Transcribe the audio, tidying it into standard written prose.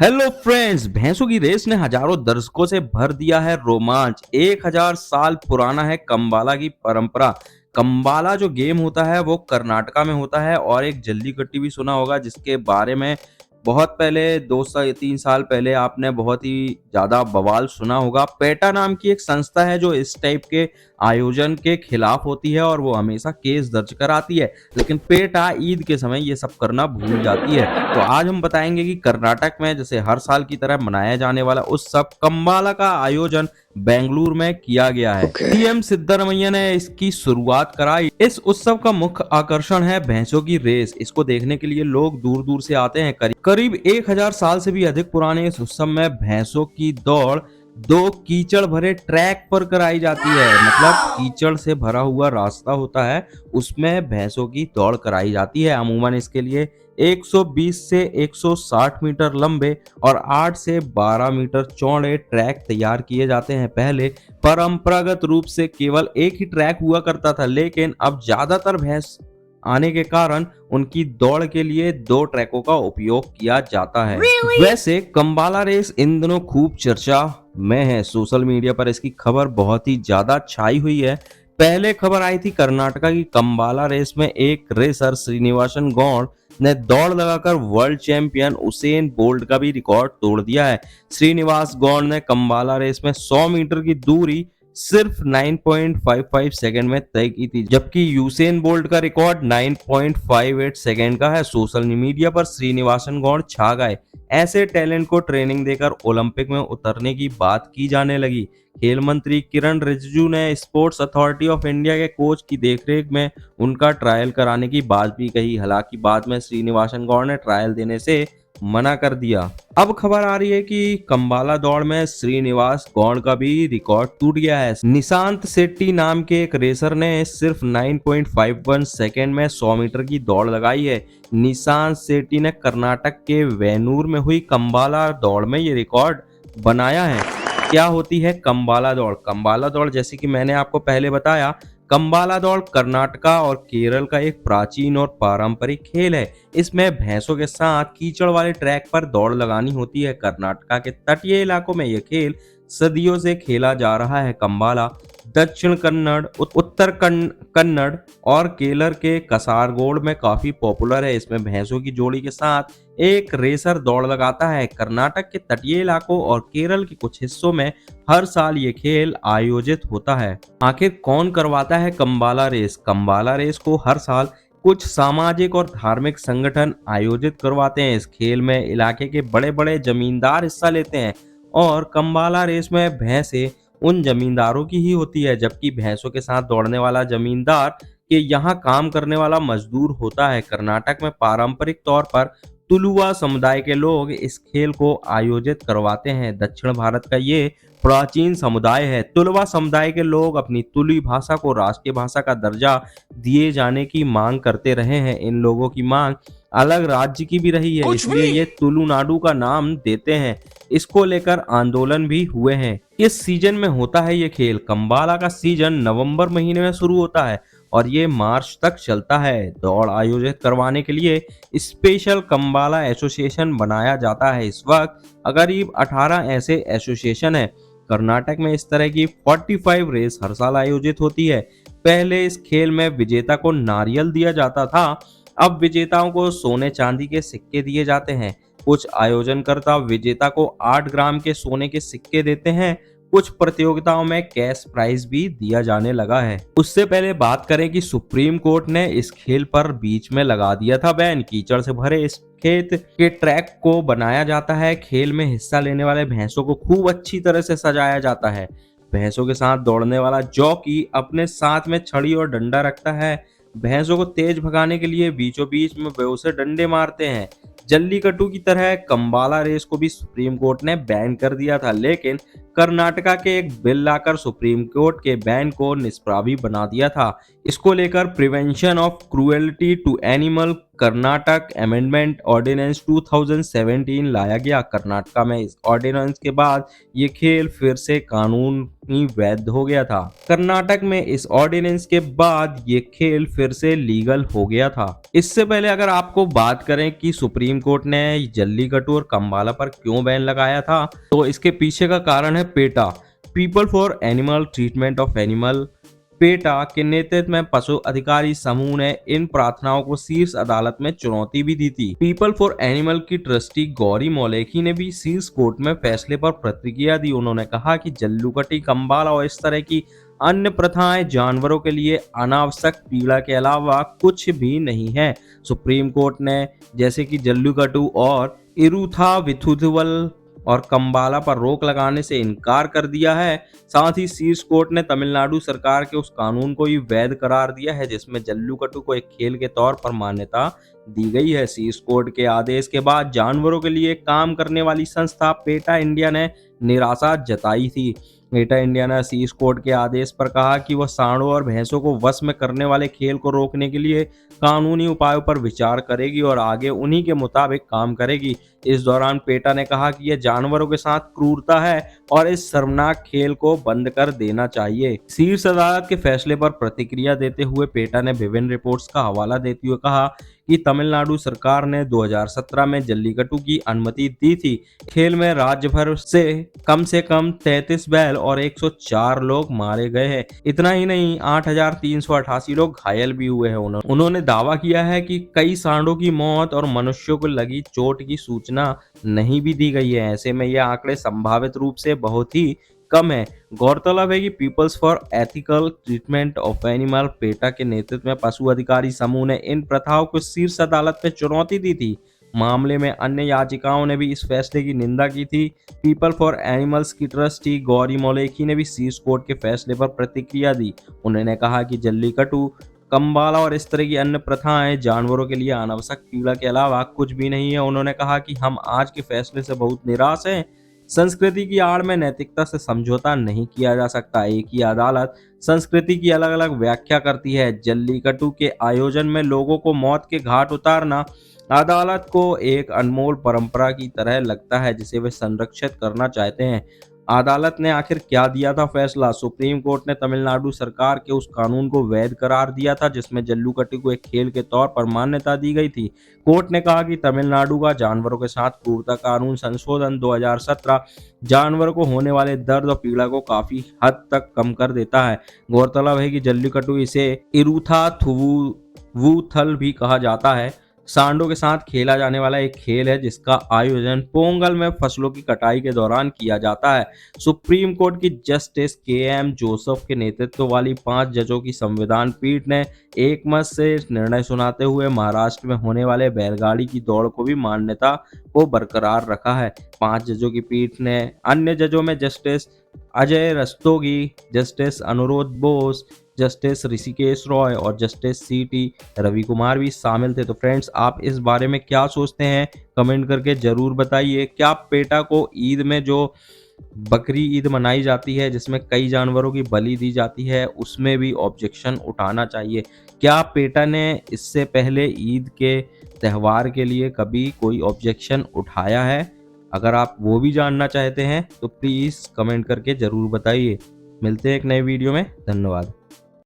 Hello friends, भैंसों की race ने हजारों दर्शकों से भर दिया है रोमांच। 1000 साल पुराना है कंबाला की परंपरा। कंबाला जो गेम होता है वो कर्नाटका में होता है और एक जल्लीकट्टी भी सुना होगा जिसके बारे में बहुत पहले 2 से 3 साल पहले आपने बहुत ही ज्यादा बवाल सुना होगा। पेटा नाम की एक संस्था है जो इस टाइप के आयोजन के खिलाफ होती है और वो हमेशा केस दर्ज कराती है, लेकिन पेटा ईद के समय ये सब करना भूल जाती है। तो आज हम बताएंगे कि कर्नाटक में जैसे हर साल की तरह मनाया जाने वाला उत्सव कंबाला का आयोजन बेंगलुरु में किया गया है। ओके। सीएम सिद्धरमैया ने इसकी शुरुआत कराई। इस उत्सव का मुख्य आकर्षण है भैंसों की रेस। इसको देखने के लिए लोग दूर दूर से आते हैं। करीब 1000 साल से भी अधिक पुराने इस उत्सव में भैंसों की दौड़ दो कीचड़ भरे ट्रैक पर कराई जाती है। मतलब कीचड़ से भरा हुआ रास्ता होता है, उसमें भैंसों की दौड़ कराई जाती है। अमूमन इसके लिए 120 से 160 मीटर लंबे और 8 से 12 मीटर चौड़े ट्रैक तैयार किए जाते हैं। पहले परंपरागत रूप से केवल एक ही ट्रैक हुआ करता था, लेकिन अब ज्यादातर भैंस आने के कारण उनकी दौड़ के लिए 2 ट्रैकों का उपयोग किया जाता है। Really? वैसे कंबाला रेस इन दिनों खूब चर्चा में है। सोशल मीडिया पर इसकी खबर बहुत ही ज्यादा छाई हुई है। पहले खबर आई थी कर्नाटका की कंबाला रेस में एक रेसर श्रीनिवासन गौड़ ने दौड़ लगाकर वर्ल्ड चैंपियन उसेन बोल्ट का भी रिकॉर्ड तोड़ दिया है। श्रीनिवास गौड़ ने कंबाला रेस में 100 मीटर की दूरी सिर्फ 9.55 सेकंड में तय की थी, जबकि यूसेन बोल्ट का रिकॉर्ड 9.58 सेकंड का है। सोशल मीडिया पर श्रीनिवासन गौड़ छा गए। ऐसे टैलेंट को ट्रेनिंग देकर ओलंपिक में उतरने की बात की जाने लगी। खेल मंत्री किरण रिजिजू ने स्पोर्ट्स अथॉरिटी ऑफ इंडिया के कोच की देखरेख में उनका ट्रायल कराने की बात भी कही। हालांकि बाद में श्रीनिवासन गौड़ ने ट्रायल देने से मना कर दिया। अब खबर आ रही है कि कंबाला दौड़ में श्रीनिवास गौड़ का भी रिकॉर्ड टूट गया है। निशांत शेट्टी नाम के एक रेसर ने सिर्फ 9.51 सेकेंड में 100 मीटर की दौड़ लगाई है। निशांत शेट्टी ने कर्नाटक के वेनूर में हुई कंबाला दौड़ में ये रिकॉर्ड बनाया है। क्या होती है कंबाला दौड़? कंबाला दौड़ जैसे कि मैंने आपको पहले बताया, कंबाला दौड़ कर्नाटका और केरल का एक प्राचीन और पारंपरिक खेल है। इसमें भैंसों के साथ कीचड़ वाले ट्रैक पर दौड़ लगानी होती है। कर्नाटका के तटीय इलाकों में यह खेल सदियों से खेला जा रहा है। कंबाला दक्षिण कन्नड़, उत्तर कन्नड़ और केरल के कासरगोड में काफी पॉपुलर है। इसमें भैंसों की जोड़ी के साथ एक रेसर दौड़ लगाता है। कर्नाटक के तटीय इलाकों और केरल के कुछ हिस्सों में हर साल ये खेल आयोजित होता है। आखिर कौन करवाता है कंबाला रेस? कंबाला रेस को हर साल कुछ सामाजिक और धार्मिक संगठन आयोजित करवाते हैं। इस खेल में इलाके के बड़े बड़े जमींदार हिस्सा लेते हैं और कंबाला रेस में भैंसें उन जमींदारों की ही होती है, जबकि भैंसों के साथ दौड़ने वाला जमींदार के यहाँ काम करने वाला मजदूर होता है। कर्नाटक में पारंपरिक तौर पर तुलुवा समुदाय के लोग इस खेल को आयोजित करवाते हैं। दक्षिण भारत का ये प्राचीन समुदाय है। तुलुवा समुदाय के लोग अपनी तुलु भाषा को राष्ट्रीय भाषा का दर्जा दिए जाने की मांग करते रहे हैं। इन लोगों की मांग अलग राज्य की भी रही है, इसलिए ये तुलुनाडु का नाम देते हैं। इसको लेकर आंदोलन भी हुए हैं। किस सीजन में होता है ये खेल? कंबाला का सीजन नवंबर महीने में शुरू होता है और ये मार्च तक चलता है। दौड़ आयोजित करवाने के लिए स्पेशल कंबाला एसोसिएशन बनाया जाता है। इस वक्त करीब 18 ऐसे एसोसिएशन है। कर्नाटक में इस तरह की 45 रेस हर साल आयोजित होती है। पहले इस खेल में विजेता को नारियल दिया जाता था, अब विजेताओं को सोने चांदी के सिक्के दिए जाते हैं। कुछ आयोजनकर्ता विजेता को 8 ग्राम के सोने के सिक्के देते हैं। कुछ प्रतियोगिताओं में कैश प्राइज भी दिया जाने लगा है। उससे पहले बात करें कि सुप्रीम कोर्ट ने इस खेल पर बीच में लगा दिया था बैन। कीचड़ से भरे इस खेत के ट्रैक को बनाया जाता है। खेल में हिस्सा लेने वाले भैंसों को खूब अच्छी तरह से सजाया जाता है। भैंसों के साथ दौड़ने वाला जॉकी अपने साथ में छड़ी और डंडा रखता है। भैंसों को तेज भगाने के लिए बीचों बीच में वे उसे डंडे मारते हैं। जल्लीकट्टू की तरह कंबाला रेस को भी सुप्रीम कोर्ट ने बैन कर दिया था, लेकिन कर्नाटका के एक बिल लाकर सुप्रीम कोर्ट के बैन को निष्प्रभावी बना दिया था। इसको लेकर prevention of cruelty to animal Karnataka amendment ordinance 2017 लाया गया। कर्नाटक में इस ऑर्डिनेंस के बाद ये खेल फिर से कानूनी वैध हो गया था। कर्नाटक में इस ऑर्डिनेंस के बाद ये खेल फिर से लीगल हो गया था। इससे पहले अगर आपको बात करें कि सुप्रीम कोर्ट ने जल्लीकट्टू और कंबाला पर क्यों बैन लगाया था, तो इसके पीछे का कारण है PETA, people for animal treatment of animal. PETA के नेतृत्व में पशु अधिकारी समूह ने इन प्रार्थनाओं को शीर्ष अदालत में चुनौती भी दी थी। पीपल फॉर एनिमल की ट्रस्टी गौरी मौलेकी ने भी शीर्ष कोर्ट में फैसले पर प्रतिक्रिया दी। उन्होंने कहा कि जल्लूकट्टी, कंबाला और इस तरह की अन्य प्रथाएं जानवरों के लिए अनावश्यक पीड़ा के अलावा कुछ भी नहीं है। सुप्रीम कोर्ट ने जैसे कि जल्लीकट्टू और इरुथा विथुथुवल और कंबाला पर रोक लगाने से इनकार कर दिया है। साथ ही शीर्ष कोर्ट ने तमिलनाडु सरकार के उस कानून को ही वैध करार दिया है जिसमें जल्लीकट्टू को एक खेल के तौर पर मान्यता दी गई है। शीर्ष कोर्ट के आदेश के बाद जानवरों के लिए काम करने वाली संस्था पेटा इंडिया ने निराशा जताई थी। पेटा इंडिया ने शीर्ष कोर्ट के आदेश पर कहा कि वह सांडों और भैंसों को वश में करने वाले खेल को रोकने के लिए कानूनी उपायों पर विचार करेगी और आगे उन्हीं के मुताबिक काम करेगी। इस दौरान पेटा ने कहा कि यह जानवरों के साथ क्रूरता है और इस शर्मनाक खेल को बंद कर देना चाहिए। शीर्ष अदालत के फैसले पर प्रतिक्रिया देते हुए पेटा ने विभिन्न रिपोर्ट्स का हवाला देते हुए कहा कि तमिलनाडु सरकार ने 2017 में जल्लीकट्टू की अनुमति दी थी। खेल में राज्य भर से कम 33 बैल और 104 लोग मारे गए हैं। इतना ही नहीं, 8,388 लोग घायल भी हुए हैं। उन्होंने दावा किया है कि कई सांडों की मौत और मनुष्यों को लगी चोट की सूचना नहीं भी दी गई है। ऐसे में ये आंकड़े संभावित रूप से बहुत ही कम है। गौरतलब है कि peoples for ethical treatment of animal PETA के नेतृत्व में पशु अधिकारी समूह ने इन प्रथाओं को शीर्ष अदालत में चुनौती दी थी। मामले में अन्य याचिकाओं ने भी इस फैसले की निंदा की थी। पीपल फॉर एनिमल्स की ट्रस्टी गौरी मौलेकी ने भी शीर्ष कोर्ट के फैसले पर प्रतिक्रिया दी। उन्होंने कहा कि जल्लीकट्टू, कंबाला और इस तरह की अन्य प्रथाएं जानवरों के लिए अनावश्यक पीड़ा के अलावा कुछ भी नहीं है। उन्होंने कहा कि हम आज के फैसले से बहुत निराश हैं। संस्कृति की आड़ में नैतिकता से समझौता नहीं किया जा सकता। एक ही अदालत संस्कृति की अलग अलग व्याख्या करती है। जल्लीकट्टू के आयोजन में लोगों को मौत के घाट उतारना अदालत को एक अनमोल परंपरा की तरह लगता है जिसे वे संरक्षित करना चाहते हैं। अदालत ने आखिर क्या दिया था फैसला? सुप्रीम कोर्ट ने तमिलनाडु सरकार के उस कानून को वैध करार दिया था जिसमें जल्लीकट्टू को एक खेल के तौर पर मान्यता दी गई थी। कोर्ट ने कहा कि तमिलनाडु का जानवरों के साथ क्रूरता कानून संशोधन 2017 जानवरों को होने वाले दर्द और पीड़ा को काफी हद तक कम कर देता है। गौरतलब है कि जल्लीकट्टू, इसे इरुथा थुवुथल भी कहा जाता है, सांडों के साथ खेला जाने वाला एक खेल है जिसका आयोजन पोंगल में फसलों की कटाई के दौरान किया जाता है। सुप्रीम कोर्ट की जस्टिस के.एम. जोसेफ के नेतृत्व वाली 5 जजों की संविधान पीठ ने एक मत से निर्णय सुनाते हुए महाराष्ट्र में होने वाले बैलगाड़ी की दौड़ को भी मान्यता को बरकरार रखा है। 5 जजों की पीठ ने अन्य जजों में जस्टिस अजय रस्तोगी, जस्टिस अनुरोध बोस, जस्टिस ऋषिकेश रॉय और जस्टिस सी.टी. रवि कुमार भी शामिल थे। तो फ्रेंड्स, आप इस बारे में क्या सोचते हैं कमेंट करके जरूर बताइए। क्या पेटा को ईद में जो बकरी ईद मनाई जाती है जिसमें कई जानवरों की बलि दी जाती है उसमें भी ऑब्जेक्शन उठाना चाहिए? क्या पेटा ने इससे पहले ईद के त्यौहार के लिए कभी कोई ऑब्जेक्शन उठाया है? अगर आप वो भी जानना चाहते हैं तो प्लीज़ कमेंट करके ज़रूर बताइए। मिलते हैं एक नए वीडियो में। धन्यवाद।